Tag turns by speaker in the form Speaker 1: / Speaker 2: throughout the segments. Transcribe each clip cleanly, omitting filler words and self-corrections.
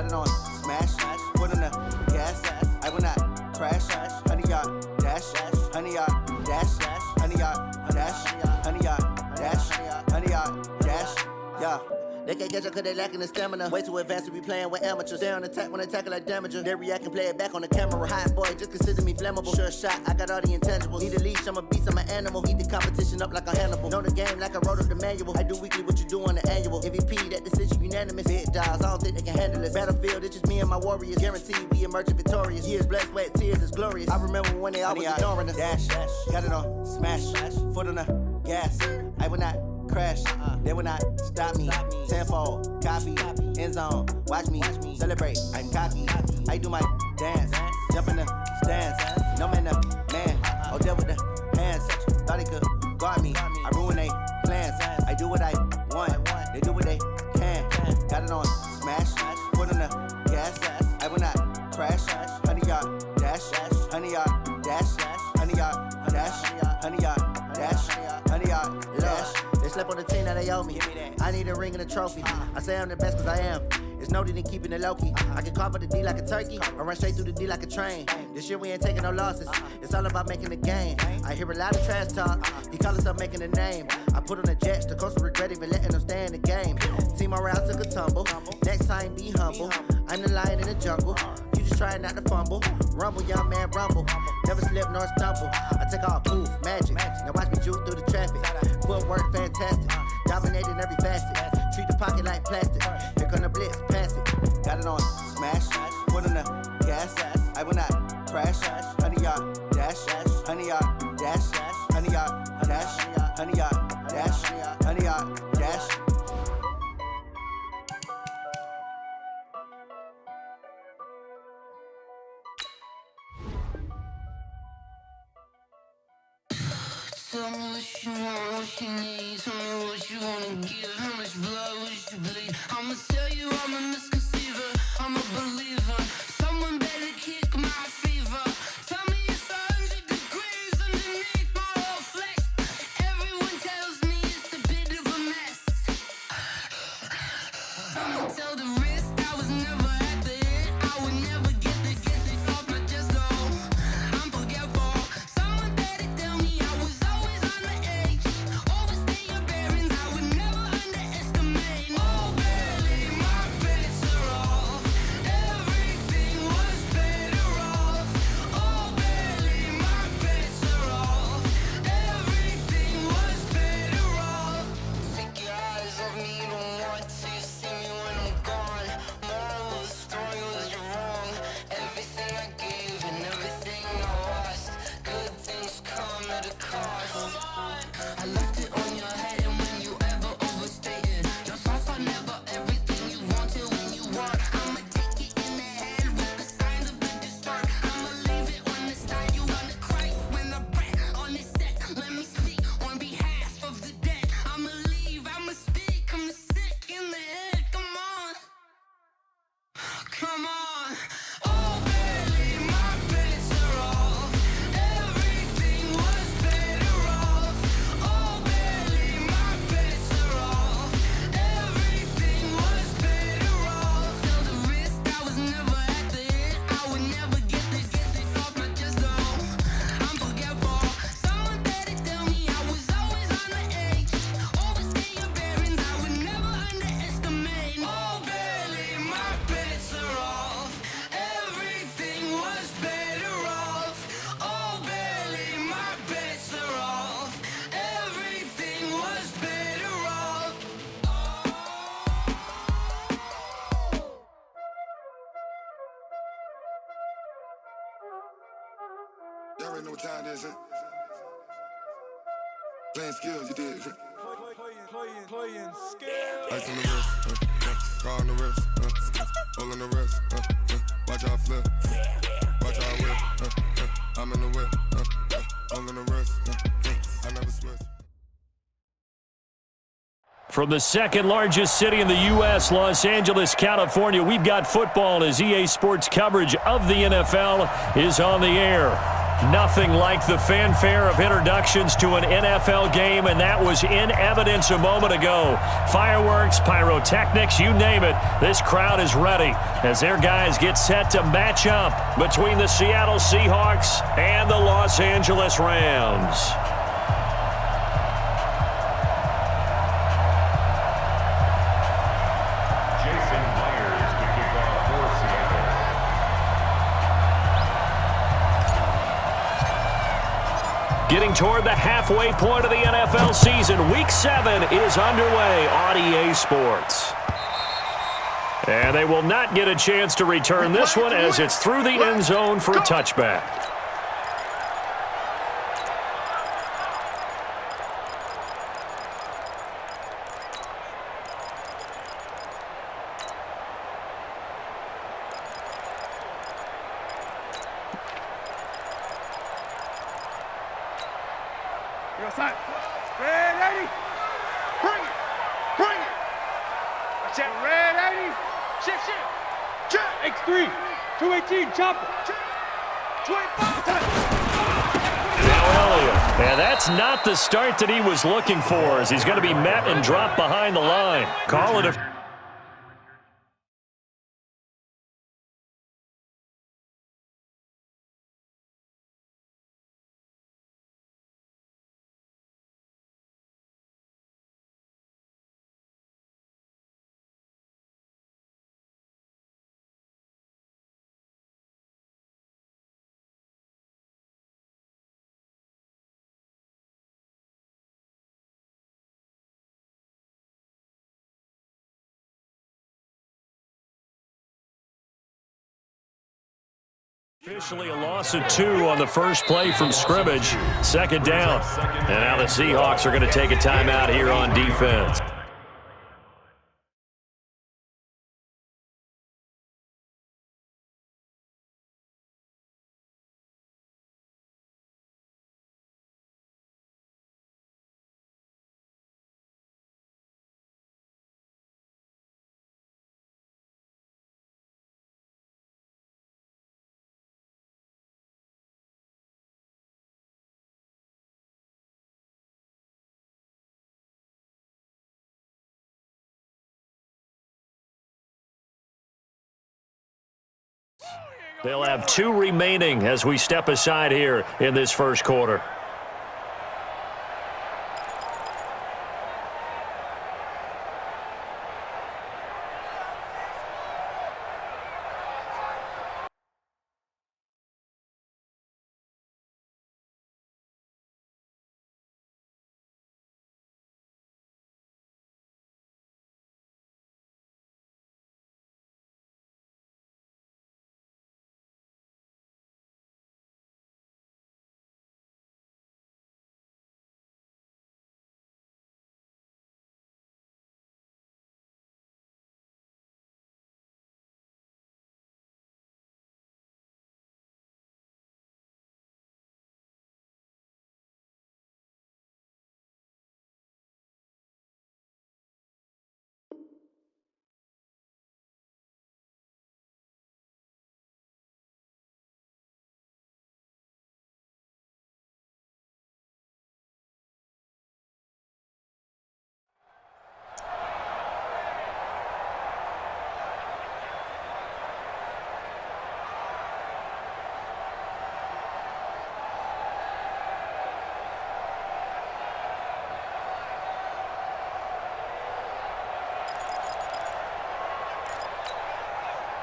Speaker 1: got it on smash, foot on the gas, I will not crash, 100-yard dash, 100-yard dash, 100-yard dash, 100-yard dash, 100-yard dash, yeah. They can't catch up cause they lacking the stamina. Way too advanced to be playing with amateurs. Stay on attack when they tackle like damager. They react and play it back on the camera. Hot boy, just consider me flammable. Sure shot, I got all the intangibles. Need a leash, I'm a beast, I'm an animal. Eat the competition up like a Hannibal. Know the game like I wrote up the manual. I do weekly what you do on the annual. MVP, that decision unanimous. Big dogs, I don't think they can handle this. Battlefield, it's just me and my warriors. Guaranteed we emerging victorious. Years, blood, sweat, tears, it's glorious. I remember when they always ignoring us. Dash, got it on smash, foot on the gas. I will not crash, they will not stop me. Tenfold, copy, end zone, watch me celebrate. I'm cocky, I do my dance, jump in the stands. No man, the man, oh, deal with the hands. Thought he could guard me, I ruin they plans. I do what I want, they do what they can. Got it on smash, foot on the gas. I will not crash, 100-yard dash, 100-yard dash, 100-yard dash, 100-yard dash, 100-yard dash. They slept on the team that they owe me. I need a ring and a trophy. I say I'm the best cause I am. It's no need in keeping it low-key. I can carve up the D like a turkey or run straight through the D like a train. This year we ain't taking no losses. It's all about making the game. I hear a lot of trash talk. He call himself making a name. I put on the Jets. The coach will regret even letting them stay in the game. Team around took a tumble. Next time be humble. I'm the lion in the jungle. You just trying not to fumble. Rumble, young man, rumble. Never slip nor stumble. I take off, poof, magic. Now watch me juke through the traffic. Footwork fantastic. Dominating every facet. Treat the pocket like plastic. Here come the blitz, pass it. Got it on smash, foot on the gas. I will not crash, 100-yard dash, 100-yard dash, 100-yard dash, 100-yard dash, 100-yard dash.
Speaker 2: Tell me what you want, what you need. Tell me what you wanna give. How much blood would you bleed? I'ma tell you I'm a misconceiver. I'm a believer. Someone better kick my fever. Tell me it's 100 degrees underneath my whole flesh. Everyone tells me it's a bit of a mess. I'ma tell the risk I was never at the end. I would never get it off my chest though. I'm forgetful. Someone better tell me I was always on the edge. Overstay your bearings, I would never underestimate. Oh, barely, my bets are off. Everything was better off. Oh, barely, my bets are off. Everything was better off. Take your eyes off me, don't want to see me when I'm gone. Moral of the story was you're wrong. Everything I gave and everything I lost. Good things come at a cost. I left it on your head, and when you ever overstay it, your thoughts are never everything you wanted when you want. I'ma take it in the head with the signs of the distort. I'ma leave it on the side. You wanna cry when I breath on this set. Let me speak on behalf of the dead. I'ma leave, I'ma speak. I'm sick in the head. Come on, come on. Oh, barely, my bets are off. Everything was better off. Oh, barely, my bets are off. Everything was better off. Till the risk, I was never at the end. I would never get it off my chest though. I'm forgetful. Someone better tell me I was always on the edge. Overstay your bearings, I would never underestimate. Oh, barely, my bets are off. Everything was better off. Oh, barely, my bets are off. Everything was better off.
Speaker 3: Y'all already know what time it is, huh? Playing skills, you did.
Speaker 4: Playing skills.
Speaker 3: Ice on the wrist, car on the wrist, hole on the wrist, watch how I flip, watch how I whip, I'm in the whip, hole on the wrist, I never switch.
Speaker 5: From the second largest city in the U.S., Los Angeles, California, we've got football as EA Sports coverage of the NFL is on the air. Nothing like the fanfare of introductions to an NFL game, and that was in evidence a moment ago. Fireworks, pyrotechnics, you name it. This crowd is ready as their guys get set to match up between the Seattle Seahawks and the Los Angeles Rams. Getting toward the halfway point of the NFL season, Week 7 is underway on EA Sports. And they will not get a chance to return this one as it's through the end zone for a touchback.
Speaker 4: Red 80. Bring it. Bring it. Check. Red 80. Shift. Check. X3. 218. Chopper. 25.
Speaker 5: Now Elliott. And that's not the start that he was looking for, as he's going to be met and dropped behind the line. Call it a... Officially a loss of 2 on the first play from scrimmage. Second down. And now the Seahawks are going to take a timeout here on defense. They'll have 2 remaining as we step aside here in this first quarter.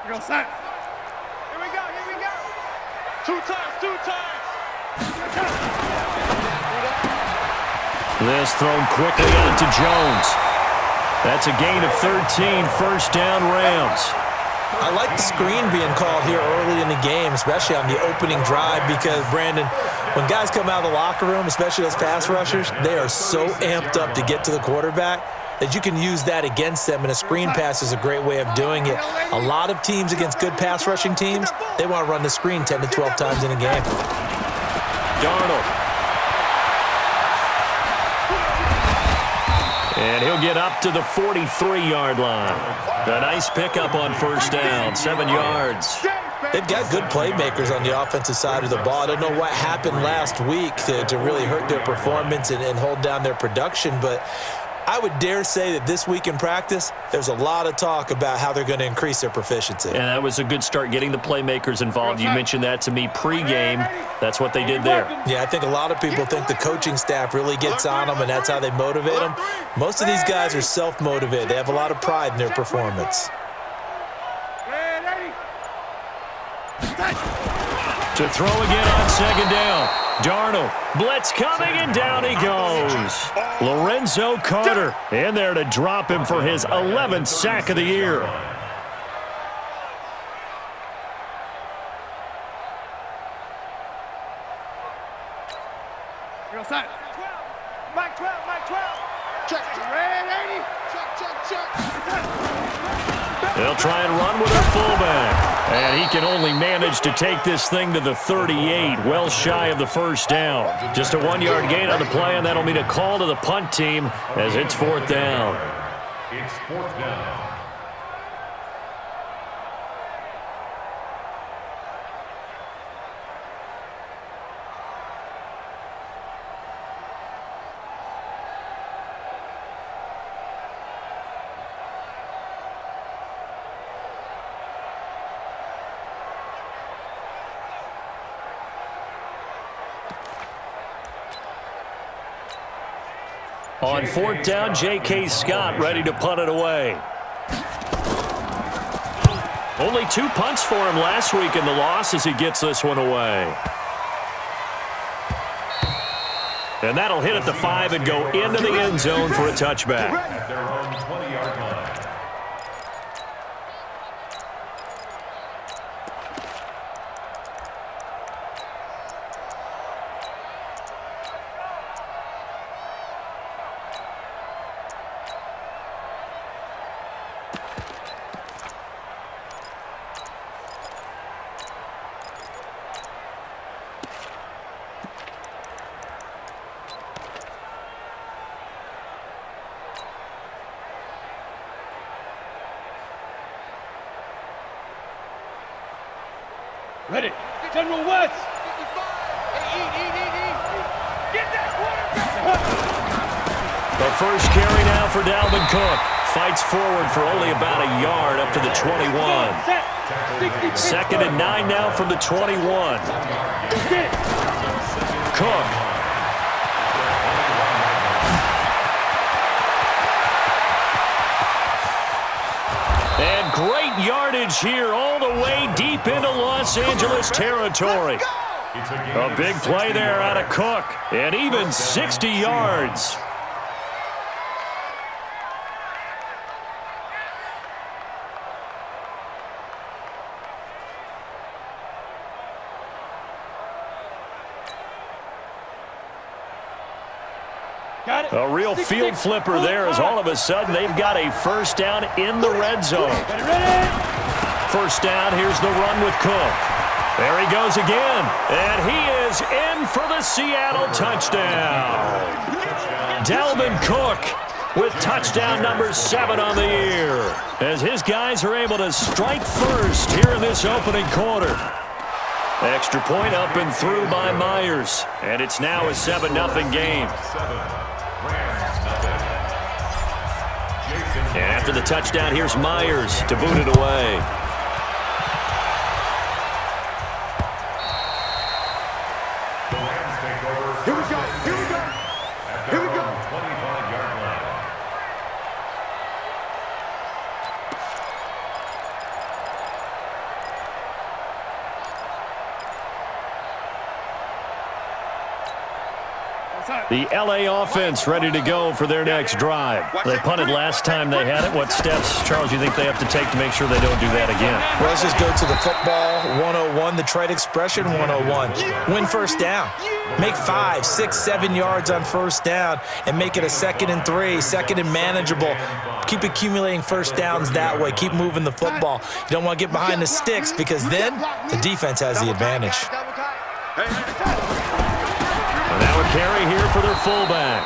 Speaker 4: Go set. Here we go. 2 times.
Speaker 5: This thrown quickly out to Jones. That's a gain of 13, first down Rams.
Speaker 6: I like the screen being called here early in the game, especially on the opening drive, because, Brandon, when guys come out of the locker room, especially those pass rushers, they are so amped up to get to the quarterback that you can use that against them, and a screen pass is a great way of doing it. A lot of teams against good pass rushing teams, they want to run the screen 10 to 12 times in a game.
Speaker 5: Darnold. And he'll get up to the 43-yard line. A nice pickup on first down, 7 yards.
Speaker 6: They've got good playmakers on the offensive side of the ball. I don't know what happened last week to really hurt their performance and hold down their production, but I would dare say that this week in practice, there's a lot of talk about how they're going to increase their proficiency.
Speaker 5: And that was a good start, getting the playmakers involved. You mentioned that to me pregame. That's what they did there.
Speaker 6: Yeah, I think a lot of people think the coaching staff really gets on them, and that's how they motivate them. Most of these guys are self-motivated. They have a lot of pride in their performance.
Speaker 5: To throw again on second down. Darnold, blitz coming, and down he goes. Lorenzo Carter in there to drop him for his 11th sack of the year.
Speaker 4: Mike 12, Mike 12. Check. Red 80. Check.
Speaker 5: They'll try and run with their fullback. And he can only manage to take this thing to the 38, well shy of the first down. Just a 1-yard gain on the play, and that'll mean a call to the punt team as it's 4th down.
Speaker 7: It's 4th down.
Speaker 5: On 4th down, J.K. Scott ready to punt it away. Only 2 punts for him last week in the loss as he gets this one away. And that'll hit at the 5 and go into the end zone for a touchback.
Speaker 7: Their own 20-yard line.
Speaker 4: Ready. General West. Get that quarterback.
Speaker 5: The first carry now for Dalvin Cook. Fights forward for only about a yard up to the 21. 2nd and 9 now from the 21. Cook. And great yardage here all the way deep into Los Angeles territory. A big play there out of Cook, and even 60 yards. A real field flipper there as all of a sudden they've got a first down in the red zone. First down, here's the run with Cook. There he goes again, and he is in for the Seattle touchdown. Dalvin Cook with touchdown number 7 on the year as his guys are able to strike first here in this opening quarter. Extra point up and through by Myers, and it's now a 7-0 game. And after the touchdown, here's Myers to boot it away.
Speaker 4: Here we go. Here we go. Here we go.
Speaker 7: 25-yard line.
Speaker 5: The L.A. offense ready to go for their next drive. They punted last time they had it. What steps, Charles, you think they have to take to make sure they don't do that again?
Speaker 6: Well, let's just go to the football 101, the trade expression 101. Win first down. Make 5, 6, 7 yards on first down and make it a 2nd and 3, 2nd and manageable. Keep accumulating first downs that way. Keep moving the football. You don't want to get behind the sticks because then the defense has the advantage.
Speaker 5: And now a carry here for their fullback.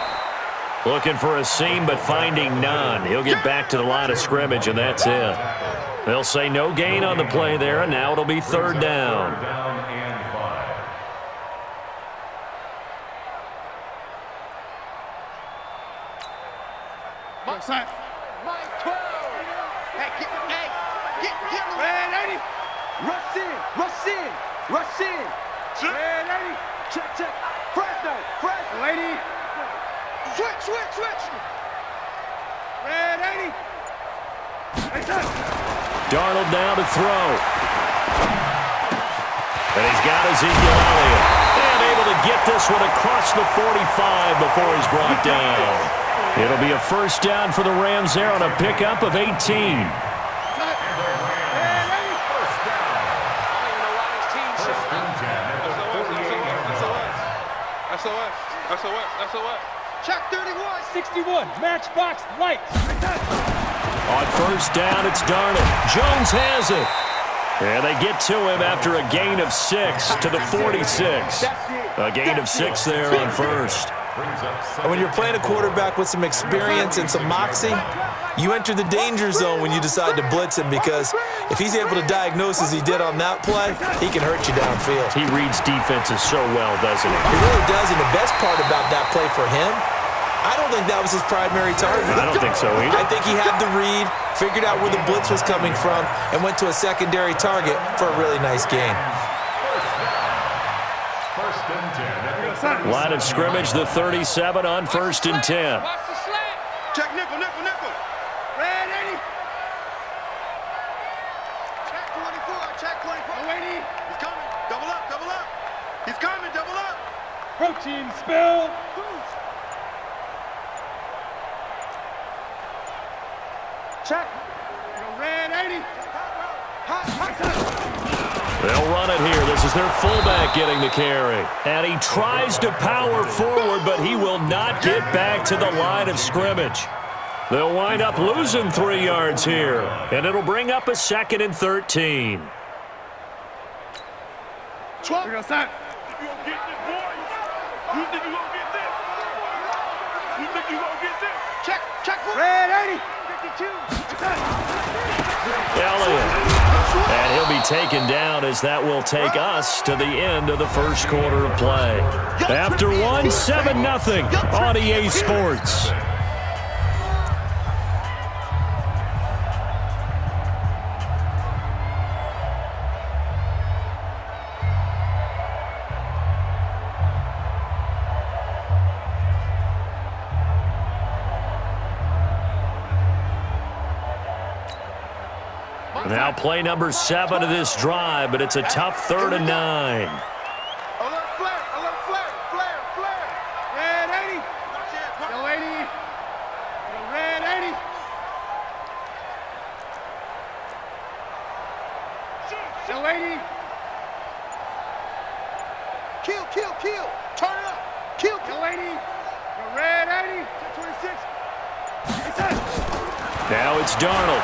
Speaker 5: Looking for a seam, but finding none. He'll get back to the line of scrimmage, and that's it. They'll say no gain on the play there, and now it'll be third down.
Speaker 7: Third down and 5.
Speaker 4: Outside. Mike 12. Hey, get Red 80. Rush in. Red 80. Check. Fresno. Lady. Switch. Red 80.
Speaker 5: Darnold now to throw. And he's got Ezekiel Elliott. And able to get this one across the 45 before he's brought down. It'll be a first down for the Rams there on a pickup of 18.
Speaker 4: SOS. Check 31. 61. Matchbox lights.
Speaker 5: On first down, it's Darnold. Jones has it. And they get to him after a gain of 6 to the 46. A gain of 6 there on first.
Speaker 6: And when you're playing a quarterback with some experience and some moxie, you enter the danger zone when you decide to blitz him, because if he's able to diagnose as he did on that play, he can hurt you downfield.
Speaker 5: He reads defenses so well, doesn't he?
Speaker 6: He really does, and the best part about that play for him, I don't think that was his primary target.
Speaker 5: I don't think so either.
Speaker 6: I think he had the read, figured out where the blitz was coming from, and went to a secondary target for a really nice gain.
Speaker 7: First and 10.
Speaker 5: Line of scrimmage, the 37 on first and 10.
Speaker 4: Watch the slant. Check nickel. Red 80. Check 24. Lady. He's coming. Double up. He's coming. Double up. Protein spill. Check. Red 80.
Speaker 5: They'll run it here. This is their fullback getting the carry. And he tries to power forward, but he will not get back to the line of scrimmage. They'll wind up losing 3 yards here. And it'll bring up a 2nd and 13.
Speaker 4: 12. We're outside. You gonna get this, boy? You think you gonna get this? You think you gonna get this? Check. Red 80. 52.
Speaker 5: Elliott. And he'll be taken down, as that will take us to the end of the first quarter of play. After one, 7-0 on EA Sports. Now play number 7 of this drive, but it's a tough 3rd and 9.
Speaker 4: Alert flare. Red 80. Yo, 80. Red 80. Yo, 80. Kill. Turn it up. Kill. Yo, 80. Yo, red 80. 26.
Speaker 5: Now it's Darnold.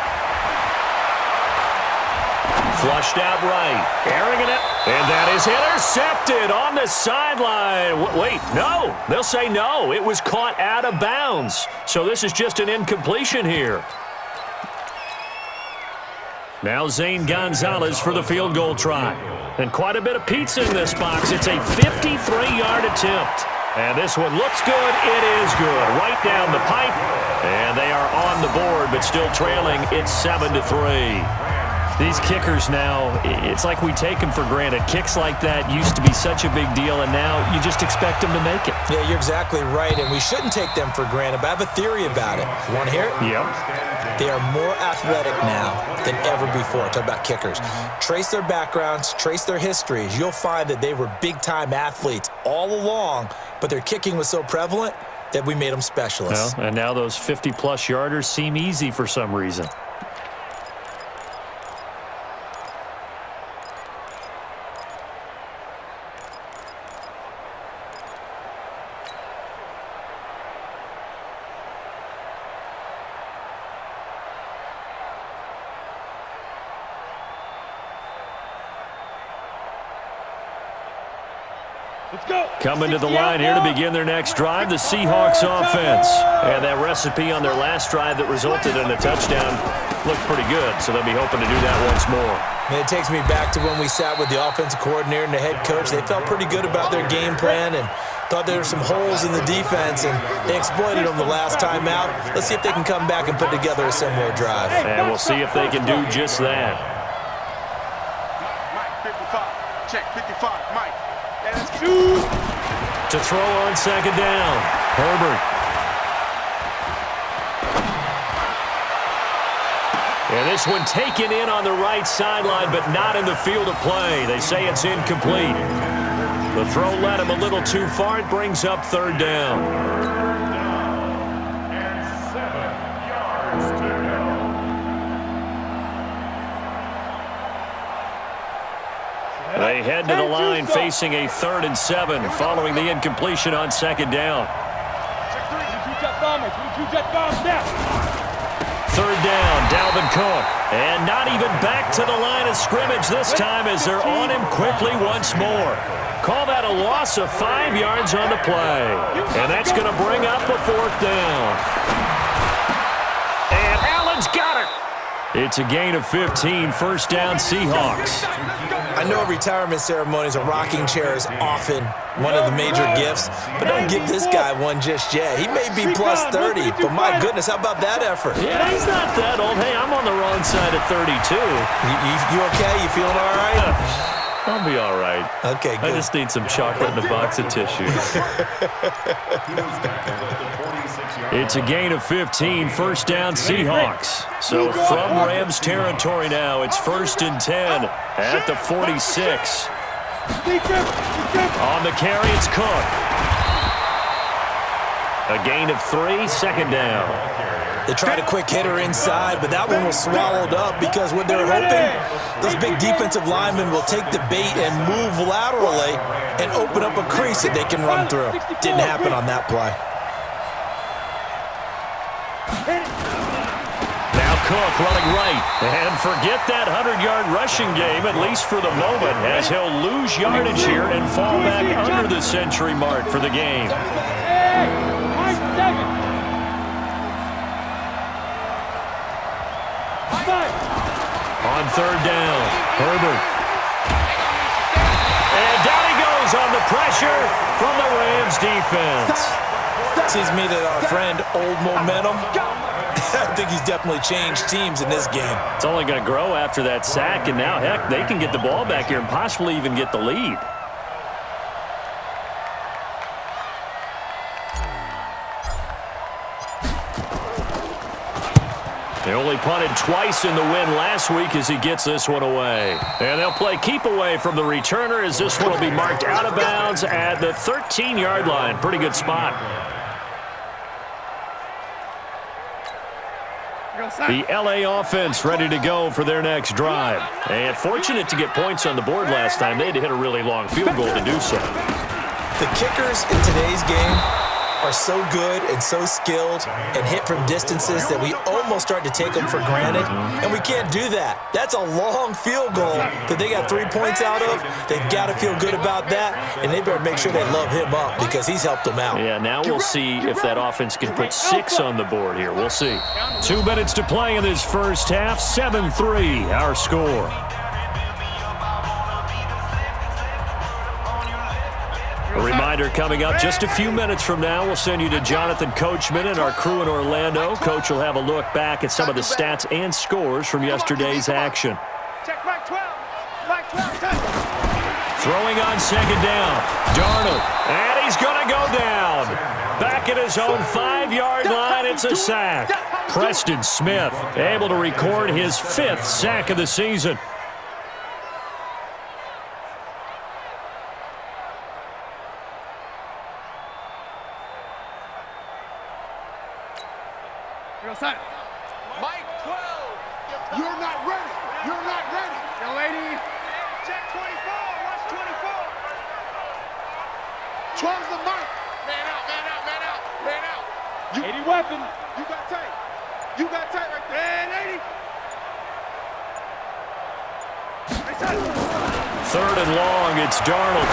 Speaker 5: Flushed out right. Airing it up. And that is intercepted on the sideline. Wait, no. They'll say no. It was caught out of bounds. So this is just an incompletion here. Now Zane Gonzalez for the field goal try. And quite a bit of pizza in this box. It's a 53-yard attempt. And this one looks good. It is good. Right down the pipe. And they are on the board, but still trailing. It's 7-3. These kickers now, it's like we take them for granted. Kicks like that used to be such a big deal, and now you just expect them to make it.
Speaker 6: Yeah, you're exactly right, and we shouldn't take them for granted, but I have a theory about it. You want to hear it?
Speaker 5: Yep.
Speaker 6: They are more athletic now than ever before. Talk about kickers. Trace their backgrounds, trace their histories. You'll find that they were big-time athletes all along, but their kicking was so prevalent that we made them specialists.
Speaker 5: Well, and now those 50-plus yarders seem easy for some reason. Coming to the line here to begin their next drive, the Seahawks offense. And that recipe on their last drive that resulted in a touchdown looked pretty good, so they'll be hoping to do that once more.
Speaker 6: And it takes me back to when we sat with the offensive coordinator and the head coach. They felt pretty good about their game plan and thought there were some holes in the defense, and they exploited them the last time out. Let's see if they can come back and put together a similar drive.
Speaker 5: And we'll see if they can do just that.
Speaker 4: Mike, 55. Check, 55. Mike.
Speaker 5: To throw on second down, Herbert. And this one taken in on the right sideline, but not in the field of play. They say it's incomplete. The throw led him a little too far. It brings up third down.
Speaker 7: And 7 yards to go.
Speaker 5: They head to the line facing a 3rd and 7 following the incompletion on second down. Third down, Dalvin Cook. And not even back to the line of scrimmage this time as they're on him quickly once more. Call that a loss of 5 yards on the play. And that's going to bring up a 4th down. And Allen's got it. It's a gain of 15, first down Seahawks.
Speaker 6: I know retirement ceremonies, a rocking chair is often one of the major gifts, but don't give this guy one just yet. He may be plus 30, but my goodness, how about that effort?
Speaker 5: Yeah, he's not that old. Hey, I'm on the wrong side of 32.
Speaker 6: You okay? You feeling all right?
Speaker 5: I'll be all right.
Speaker 6: Okay, good.
Speaker 5: I just need some chocolate and a box of tissues. It's a gain of 15, first down Seahawks. So from Rams territory now, it's 1st and 10 at the 46. On the carry, it's Cook. A gain of 3, second down.
Speaker 6: They tried a quick hitter inside, but that one was swallowed up because what they're hoping, those big defensive linemen will take the bait and move laterally and open up a crease that they can run through. Didn't happen on that play.
Speaker 5: Now Cook running right. And forget that 100-yard rushing game, at least for the moment, as he'll lose yardage here and fall back under the century mark for the game. On third down, Herbert. And down he goes on the pressure from the Rams defense.
Speaker 6: Seems to me that our friend Old Momentum, I think he's definitely changed teams in this game.
Speaker 5: It's only going to grow after that sack, and now, heck, they can get the ball back here and possibly even get the lead. They only punted twice in the win last week as he gets this one away. And they'll play keep away from the returner as this one will be marked out of bounds at the 13-yard line. Pretty good spot. The LA offense ready to go for their next drive. And fortunate to get points on the board last time. They had to hit a really long field goal to do so.
Speaker 6: The kickers in today's game are so good and so skilled and hit from distances that we almost start to take them for granted, and we can't do that. That's a long field goal that they got 3 points out of. They've got to feel good about that, and they better make sure they love him up because he's helped them out.
Speaker 5: Yeah, now we'll see if that offense can put 6 on the board here. We'll see. 2 minutes to play in this first half. 7-3, our score. A reminder coming up just a few minutes from now, we'll send you to Jonathan Coachman and our crew in Orlando. Coach will have a look back at some of the stats and scores from yesterday's action.
Speaker 4: Check Mike 12. Mike 12.
Speaker 5: Throwing on second down, Darnold, and he's going to go down. Back at his own 5-yard line, it's a sack. Preston Smith able to record his 5th sack of the season.
Speaker 4: Mike 12. You're not ready. You're not ready. Young lady. Check 24. Watch 24. 12's the mic. Man out, man out, man out, man out. 80 weapon. You got tight. You got tight right there. Man, 80.
Speaker 5: Third and long, it's Darnold.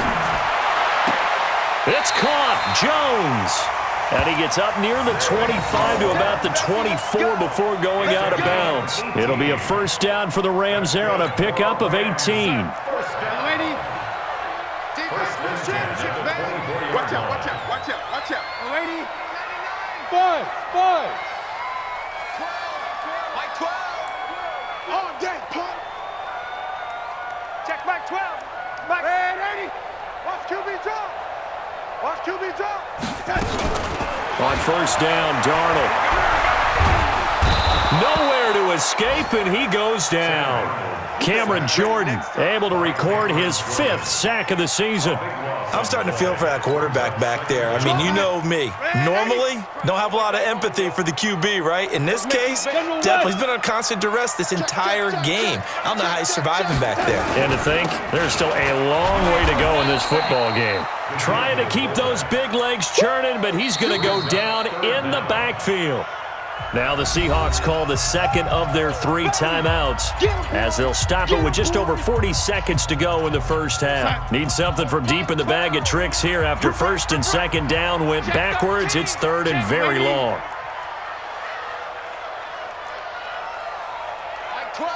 Speaker 5: It's caught. Jones. And he gets up near the 25 to about the 24 before going out of bounds. It'll be a first down for the Rams there on a pickup of 18.
Speaker 4: Watch out, watch out, watch out, watch out. 5. Like 12. All day, punt. Check back 12. Back. Red 80. Watch QB drop. Watch QB drop.
Speaker 5: On first down, Darnold. Nowhere to escape, and he goes down. Cameron Jordan able to record his 5th sack of the season.
Speaker 6: I'm starting to feel for that quarterback back there. I mean, you know me. Normally, don't have a lot of empathy for the QB, right? In this case, definitely he's been on constant duress this entire game. I don't know how he's surviving back there.
Speaker 5: And to think, there's still a long way to go in this football game. Trying to keep those big legs churning, but he's going to go down in the backfield. Now the Seahawks call the second of their 3 timeouts as they'll stop it with just over 40 seconds to go in the first half. Need something from deep in the bag of tricks here after first and second down went backwards. It's third and very long.
Speaker 4: Like 12.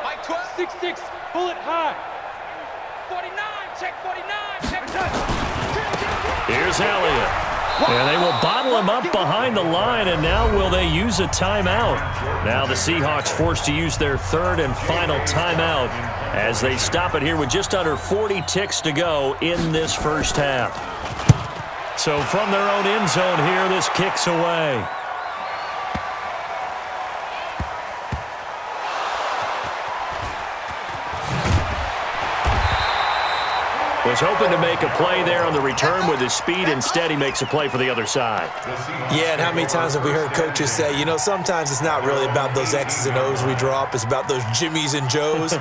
Speaker 4: Like 12. 6-6. Pull it high. 49. Check 49. Check touch.
Speaker 5: Here's Elliott. And they will bottle him up behind the line, and now will they use a timeout? Now the Seahawks forced to use their 3rd and final timeout as they stop it here with just under 40 ticks to go in this first half. So from their own end zone here, this kicks away. Was hoping to make a play there on the return with his speed. Instead, he makes a play for the other side.
Speaker 6: Yeah, and how many times have we heard coaches say, you know, sometimes it's not really about those X's and O's we draw up. It's about those Jimmies and Joes.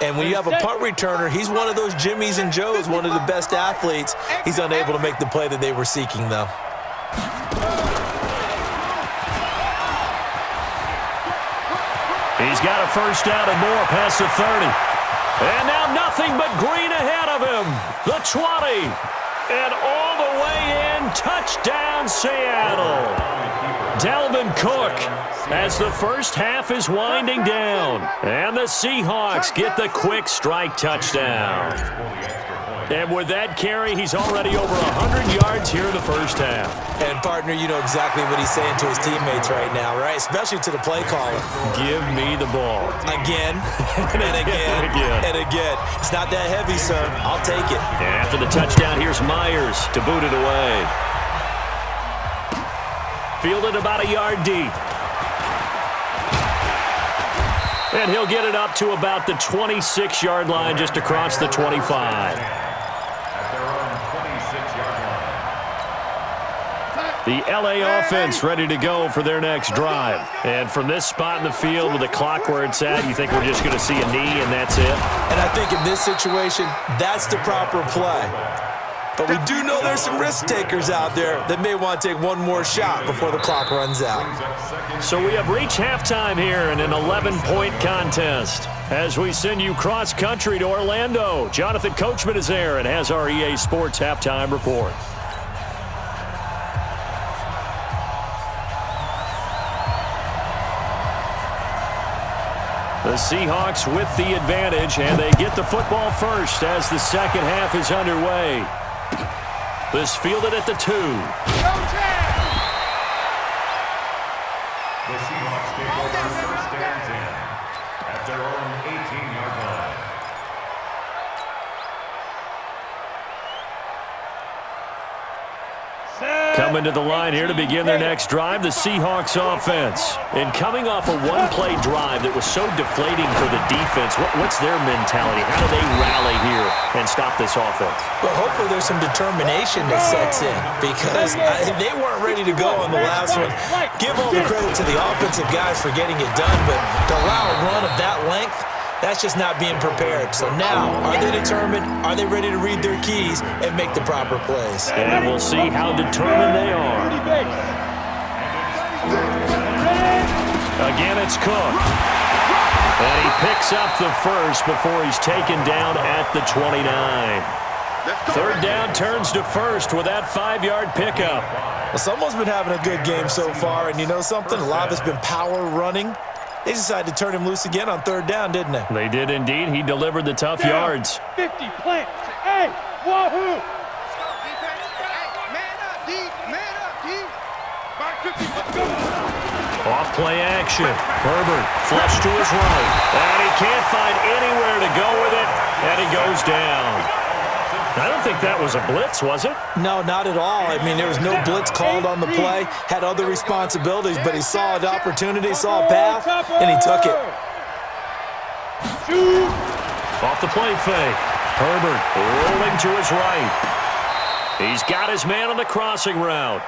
Speaker 6: And when you have a punt returner, he's one of those Jimmies and Joes, one of the best athletes. He's unable to make the play that they were seeking, though.
Speaker 5: He's got a first down and more past the 30. And now nothing but green ahead of him. The 20. And all the way in. Touchdown, Seattle. Dalvin Cook as the first half is winding down. And the Seahawks get the quick strike touchdown. And with that carry, he's already over 100 yards here in the first half.
Speaker 6: And, partner, you know exactly what he's saying to his teammates right now, right? Especially to the play caller.
Speaker 5: Give me the ball.
Speaker 6: Again, and again, and again. It's not that heavy, sir. I'll take it.
Speaker 5: And after the touchdown, here's Myers to boot it away. Fielded about a yard deep. And he'll get it up to about the 26-yard line just across the 25. The L.A. offense ready to go for their next drive. And from this spot in the field with the clock where it's at, you think we're just going to see a knee and that's it?
Speaker 6: And I think in this situation, that's the proper play. But we do know there's some risk takers out there that may want to take one more shot before the clock runs out.
Speaker 5: So we have reached halftime here in an 11-point contest. As we send you cross-country to Orlando, Jonathan Coachman is there and has our EA Sports halftime report. The Seahawks with the advantage, and they get the football first as the second half is underway. This fielded at the 2.
Speaker 7: The Seahawks take over first and 10 at their own 18-yard line.
Speaker 5: Coming to the line here to begin their next drive, the Seahawks offense. And coming off a one-play drive that was so deflating for the defense, what's their mentality? How do they rally here and stop this offense?
Speaker 6: Well, hopefully there's some determination that sets in because they weren't ready to go on the last one. Give all the credit to the offensive guys for getting it done, but to allow a run of that length, that's just not being prepared. So now, are they determined? Are they ready to read their keys and make the proper plays?
Speaker 5: And we'll see how determined they are. Again, it's Cook. And he picks up the first before he's taken down at the 29. Third down turns to first with that 5-yard pickup.
Speaker 6: Well, someone's been having a good game so far, and you know something? A lot of it's been power running. They decided to turn him loose again on third down, didn't they?
Speaker 5: They did indeed. He delivered the tough yards.
Speaker 4: 50, plant. Hey, wahoo!
Speaker 5: Off play action. Herbert flushed to his right. And he can't find anywhere to go with it. And he goes down. I don't think that was a blitz, was it?
Speaker 6: No, not at all. I mean, there was no blitz called on the play. Had other responsibilities, but he saw an opportunity, saw a path, and he took it.
Speaker 5: Off the play fake. Herbert rolling to his right. He's got his man on the crossing route.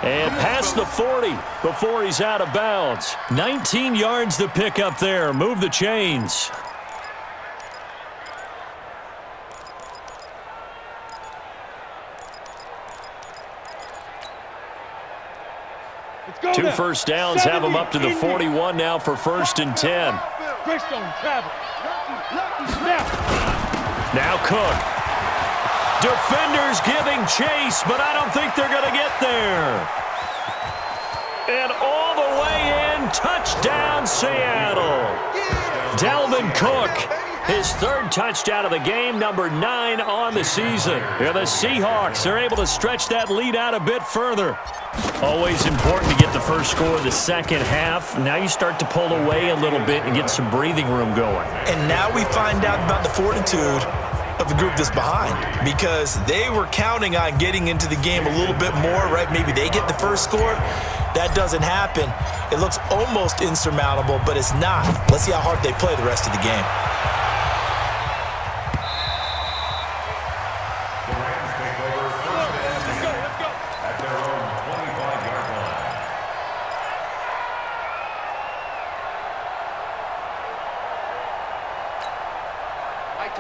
Speaker 5: And past the 40 before he's out of bounds. 19 yards to pick up there. Move the chains. Two first downs have him up to the 41 now for 1st and 10. Now Cook. Defenders giving chase, but I don't think they're going to get there. And all the way in, touchdown Seattle. Dalvin Cook, his 3rd touchdown of the game, number 9 on the season. And the Seahawks are able to stretch that lead out a bit further. Always important to get the first score of the second half. Now you start to pull away a little bit and get some breathing room going.
Speaker 6: And now we find out about the fortitude of the group that's behind, because they were counting on getting into the game a little bit more, right? Maybe they get the first score. That doesn't happen. It looks almost insurmountable, but it's not. Let's see how hard they play the rest of the game.
Speaker 7: The Rams take over 1st and 10 at their own 25-yard line.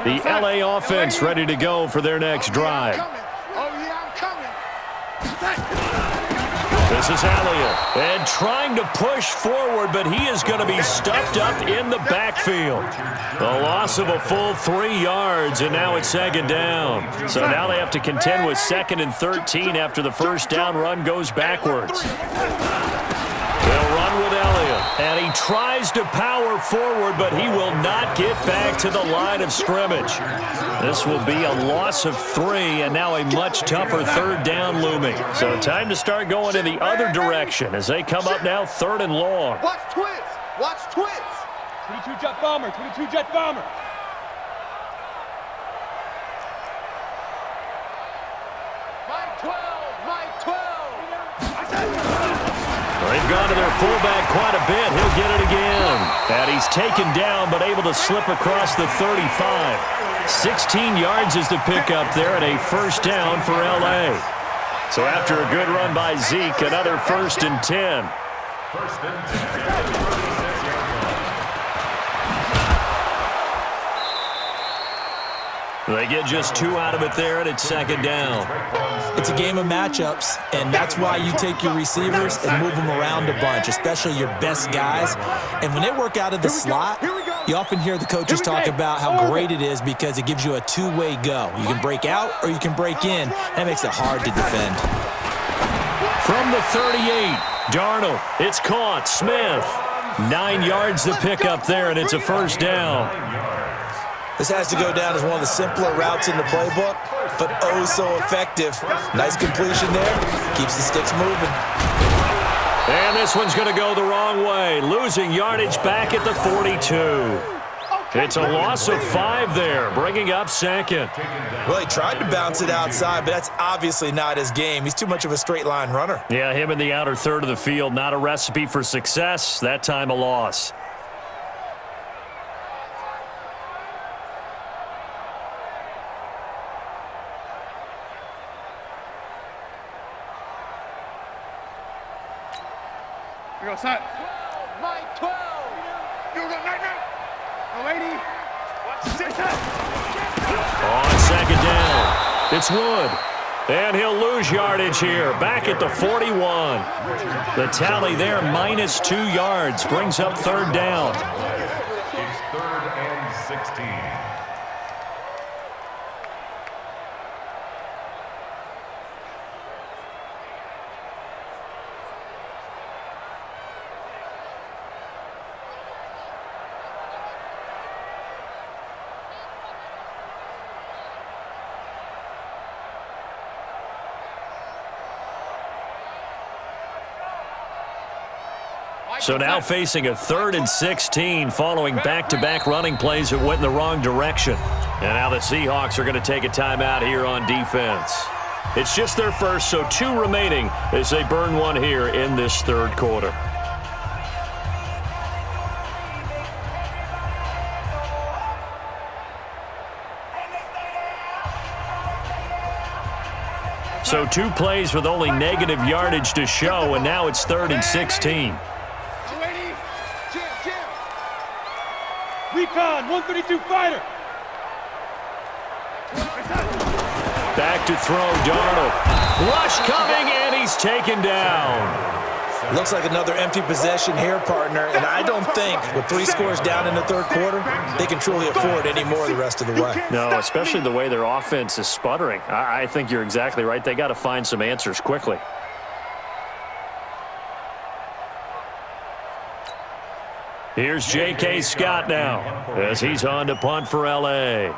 Speaker 5: The LA offense ready to go for their next drive. This is Elliott, and trying to push forward, but he is going to be stuffed up in the backfield. A loss of a full 3 yards, and now it's 2nd down. So now they have to contend with 2nd and 13 after the first down run goes backwards. They'll run with Elliott, and he tries to power forward, but he will not get back to the line of scrimmage. This will be a loss of 3, and now a much tougher 3rd down looming. So time to start going in the other direction as they come up now 3rd and long.
Speaker 4: Watch twins. Watch twins. 22 jet bomber. 22 jet bomber. Mike 12. Mike 12.
Speaker 5: They've gone to their fullback quite a bit. He'll get it again. And he's taken down, but able to slip across the 35. 16 yards is the pickup there, and a 1st down for L.A. So after a good run by Zeke, another 1st and 10.
Speaker 7: 1st and 10 at the 36-yard line.
Speaker 5: They get just 2 out of it there, and it's 2nd down.
Speaker 6: It's a game of matchups, and that's why you take your receivers and move them around a bunch, especially your best guys. And when they work out of the slot, you often hear the coaches talk about how great it is because it gives you a two-way go. You can break out or you can break in. That makes it hard to defend.
Speaker 5: From the 38, Darnold, it's caught. Smith, 9 yards to pick up there, and it's a 1st down.
Speaker 6: This has to go down as one of the simpler routes in the playbook, but oh so effective. Nice completion there. Keeps the sticks moving.
Speaker 5: And this one's going to go the wrong way. Losing yardage back at the 42. It's a loss of 5 there, bringing up 2nd.
Speaker 6: Well, he tried to bounce it outside, but that's obviously not his game. He's too much of a straight-line runner.
Speaker 5: Yeah, him in the outer third of the field, not a recipe for success. That time a loss.
Speaker 4: We go, son. Mike 12. You go, night. No, lady.
Speaker 5: On 2nd down, it's Wood. And he'll lose yardage here, back at the 41. The tally there, minus 2 yards, brings up 3rd down.
Speaker 7: It's 3rd and 16.
Speaker 5: So now facing a 3rd and 16 following back-to-back running plays that went in the wrong direction. And now the Seahawks are going to take a timeout here on defense. It's just their first, so 2 remaining as they burn one here in this 3rd quarter. So 2 plays with only negative yardage to show, and now it's 3rd and 16.
Speaker 4: Recon, 132 fighter.
Speaker 5: Back to throw, Darnold. Rush coming, and he's taken down.
Speaker 6: Looks like another empty possession here, partner, and I don't think with 3 scores down in the 3rd quarter, they can truly afford any more the rest of the way.
Speaker 5: No, especially the way their offense is sputtering. I think you're exactly right. They got to find some answers quickly. Here's J.K. Scott now as he's on to punt for L.A.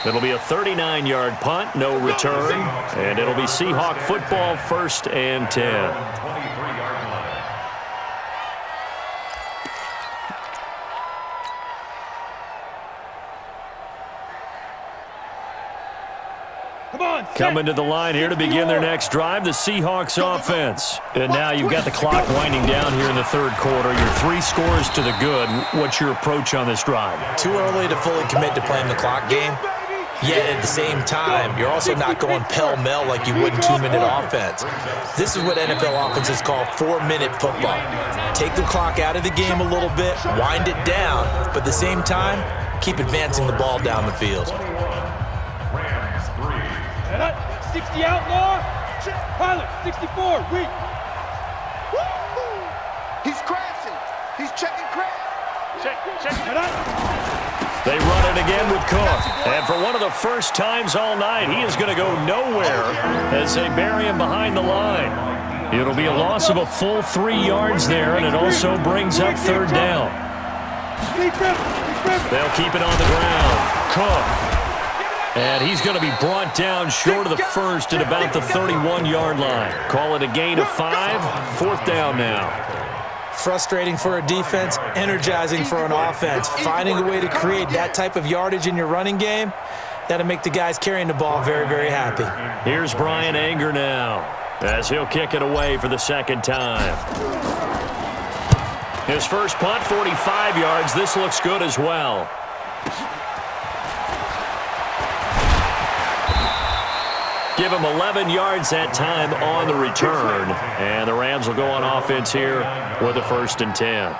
Speaker 5: It'll be a 39-yard punt, no return, and it'll be Seahawk football, 1st and 10.
Speaker 7: 23-yard line.
Speaker 5: Coming to the line here to begin their next drive, the Seahawks offense. And now you've got the clock winding down here in the 3rd quarter. You're 3 scores to the good. What's your approach on this drive?
Speaker 6: Too early to fully commit to playing the clock game. Yet at the same time, you're also not going pell-mell like you would in 2-minute offense. This is what NFL offenses call 4-minute football. Take the clock out of the game a little bit, wind it down, but at the same time, keep advancing the ball down the field.
Speaker 4: 60 outlaw. Pilot, 64, weak.
Speaker 1: He's crashing. He's checking crash.
Speaker 4: Check.
Speaker 5: They run it again with Cook. And for one of the first times all night, he is going to go nowhere as they bury him behind the line. It'll be a loss of a full 3 yards there, and it also brings up 3rd down. They'll keep it on the ground. Cook. And he's going to be brought down short of the 1st at about the 31-yard line. Call it a gain of 5. 4th down now.
Speaker 6: Frustrating for a defense, energizing for an offense. Finding a way to create that type of yardage in your running game, that'll make the guys carrying the ball very, very happy.
Speaker 5: Here's Brian Anger now as he'll kick it away for the 2nd time. His first punt, 45 yards. This looks good as well. Give him 11 yards that time on the return. And the Rams will go on offense here with a 1st and 10.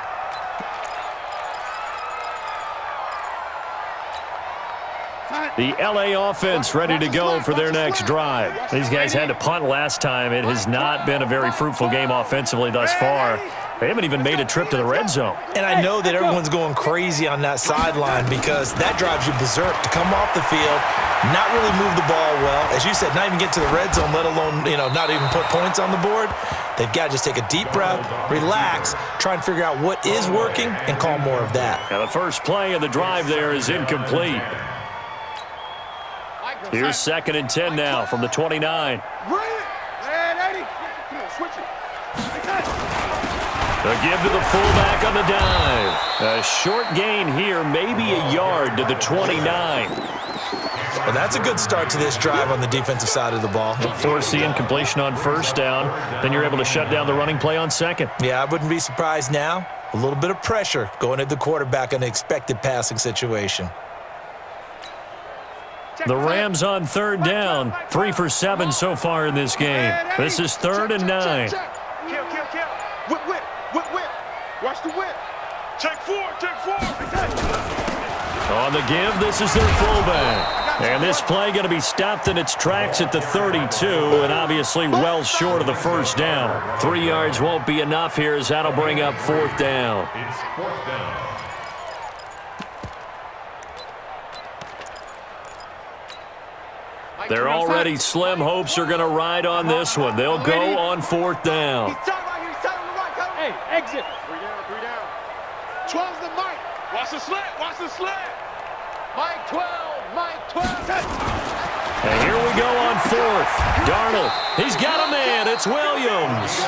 Speaker 5: The L.A. offense ready to go for their next drive. These guys had to punt last time. It has not been a very fruitful game offensively thus far. They haven't even made a trip to the red zone.
Speaker 6: And I know that everyone's going crazy on that sideline because that drives you berserk to come off the field, not really move the ball well. As you said, not even get to the red zone, let alone, not even put points on the board. They've got to just take a deep breath, relax, try and figure out what is working, and call more of that.
Speaker 5: Now the first play of the drive there is incomplete. Here's 2nd and 10 now from the 29. The give to the fullback on the dive. A short gain here, maybe a yard to the 29.
Speaker 6: Well, that's a good start to this drive on the defensive side of the ball.
Speaker 5: Force the incompletion on 1st down. Then you're able to shut down the running play on 2nd.
Speaker 6: Yeah, I wouldn't be surprised now. A little bit of pressure going at the quarterback in an expected passing situation.
Speaker 5: The Rams on 3rd down. 3 for 7 so far in this game. This is 3rd and 9.
Speaker 4: Kill. Whip. Watch the whip. Take 4.
Speaker 5: On the give, this is their fullback. And this play going to be stopped in its tracks at the 32, and obviously well short of the 1st down. 3 yards won't be enough here as that'll bring up 4th down.
Speaker 7: It's 4th down.
Speaker 5: They're already slim hopes are going to ride on this one. They'll go on 4th down.
Speaker 4: Hey, exit. 3 down. 12's the mic. Watch the slant. Mike 12, Mike 12.
Speaker 5: And here we go on fourth. Darnold, he's got a man. It's Williams.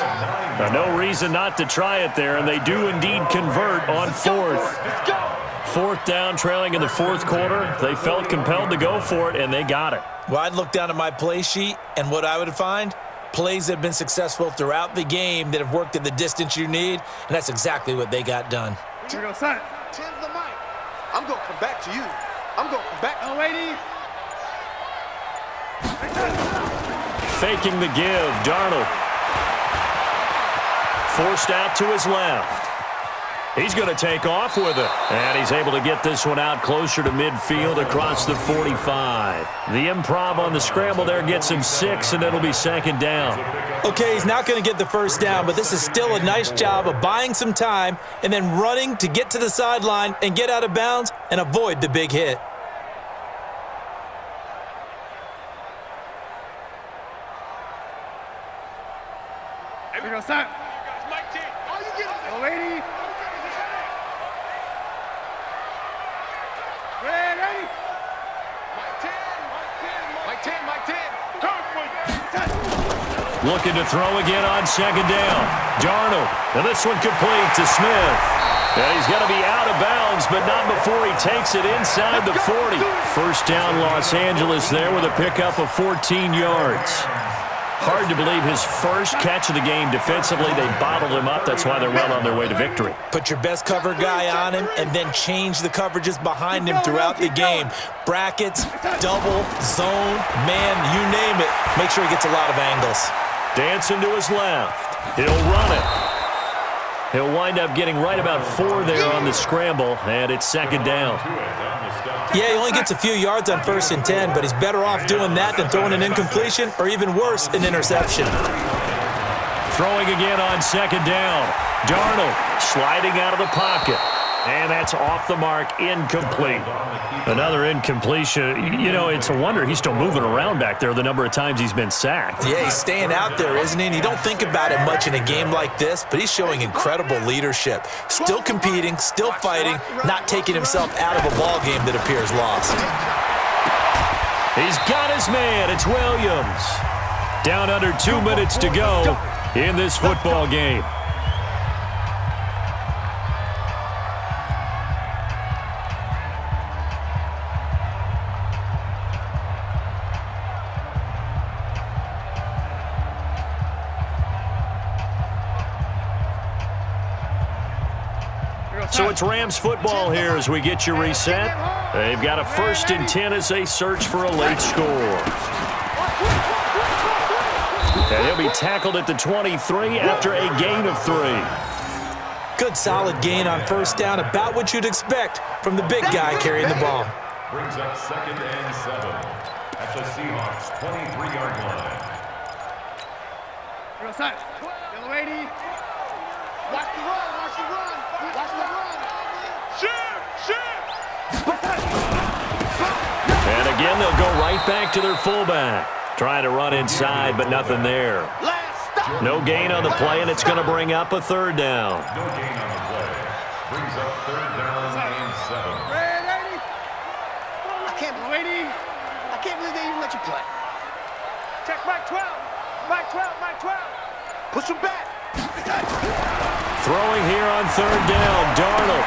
Speaker 5: No reason not to try it there, and they do indeed convert on fourth.
Speaker 4: Let's go.
Speaker 5: Fourth down, trailing in the fourth quarter. They felt compelled to go for it, and they got it.
Speaker 6: Well, I'd look down at my play sheet, and what I would find, plays that have been successful throughout the game that have worked at the distance you need, and that's exactly what they got done.
Speaker 4: Here we go, son. 10 to the mic. I'm going to come back to you. I'm going to come back. Oh, lady.
Speaker 5: Faking the give, Darnold. Forced out to his left. He's going to take off with it. And he's able to get this one out closer to midfield across the 45. The improv on the scramble there gets him 6, and it'll be second down.
Speaker 6: Okay, he's not going to get the first down, but this is still a nice job of buying some time and then running to get to the sideline and get out of bounds and avoid the big hit.
Speaker 4: Here we go, son. Mike 10. Oh, you get it. Oh, lady. Ready? Mike 10, Mike 10, Mike 10, Mike 10. Come for you.
Speaker 5: Looking to throw again on second down. Darnold, and this one complete to Smith. And he's going to be out of bounds, but not before he takes it inside the 40. First down, Los Angeles there with a pickup of 14 yards. Hard to believe his first catch of the game defensively. They bottled him up. That's why they're well on their way to victory.
Speaker 6: Put your best cover guy on him and then change the coverages behind him throughout the game. Brackets, double, zone, man, you name it. Make sure he gets a lot of angles.
Speaker 5: Dancing to his left. He'll run it. He'll wind up getting right about 4 there on the scramble, and it's second down.
Speaker 6: Yeah, he only gets a few yards on 1st and 10, but he's better off doing that than throwing an incompletion or even worse, an interception.
Speaker 5: Throwing again on second down. Darnold sliding out of the pocket. And that's off the mark, incomplete. Another incompletion. You know, it's a wonder he's still moving around back there the number of times he's been sacked.
Speaker 6: Yeah, he's staying out there, isn't he? And you don't think about it much in a game like this, but he's showing incredible leadership. Still competing, still fighting, not taking himself out of a ball game that appears lost.
Speaker 5: He's got his man. It's Williams. Down under 2 minutes to go in this football game. So it's Rams football here as we get you reset. They've got a 1st and 10 as they search for a late score. And he'll be tackled at the 23 after a gain of 3.
Speaker 6: Good solid gain on 1st down, about what you'd expect from the big guy carrying the ball.
Speaker 7: Brings up 2nd and 7 at the Seahawks 23-yard line.
Speaker 4: Here we go, son. Yellow 80. Watch the run, watch the run. Watch the run. Shoot!
Speaker 5: And again, they'll go right back to their fullback. Trying to run inside, but nothing there. No gain on the play, and it's going to bring up a 3rd down.
Speaker 7: No gain on the play. Brings up 3rd down and 7.
Speaker 4: I can't believe they even let you play. Check Mike 12. Mike 12, Mike 12. Push him back.
Speaker 5: Throwing here on 3rd down, Darnold.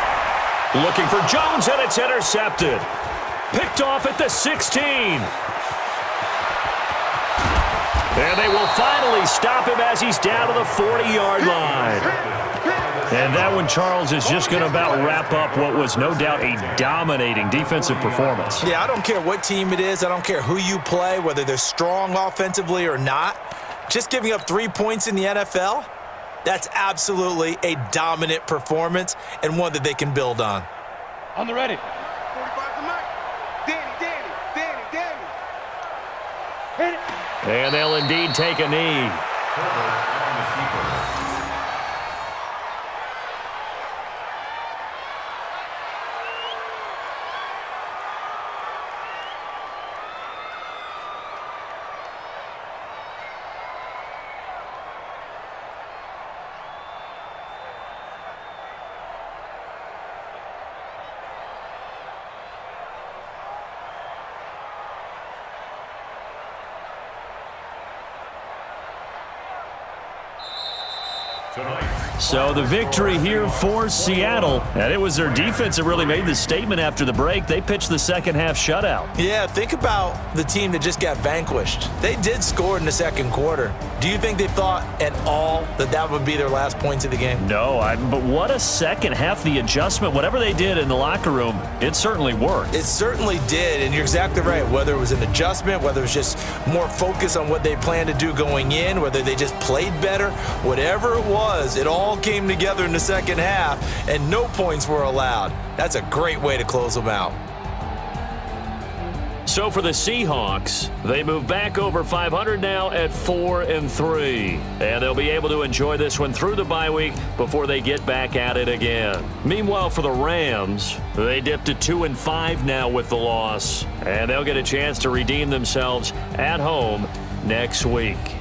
Speaker 5: Looking for Jones, and it's intercepted. Picked off at the 16. And they will finally stop him as he's down to the 40-yard line. And that one, Charles, is just going to about wrap up what was no doubt a dominating defensive performance.
Speaker 6: Yeah, I don't care what team it is. I don't care who you play, whether they're strong offensively or not. Just giving up 3 points in the NFL, that's absolutely a dominant performance and one that they can build on.
Speaker 4: On the ready. 45 to Mike. Danny. Hit it.
Speaker 5: And they'll indeed take a knee. So the victory here for Seattle, and it was their defense that really made the statement after the break. They pitched the second half shutout.
Speaker 6: Yeah, think about the team that just got vanquished. They did score in the second quarter. Do you think they thought at all that that would be their last points of the game?
Speaker 5: No, but what a second half. The adjustment, whatever they did in the locker room, it certainly worked.
Speaker 6: It certainly did, and you're exactly right. Whether it was an adjustment, whether it was just more focus on what they planned to do going in, whether they just played better, whatever it was, it all came together in the second half, and no points were allowed. That's a great way to close them out.
Speaker 5: So for the Seahawks, they move back over 500 now at 4-3. And they'll be able to enjoy this one through the bye week before they get back at it again. Meanwhile, for the Rams, they dipped to 2-5 now with the loss. And they'll get a chance to redeem themselves at home next week.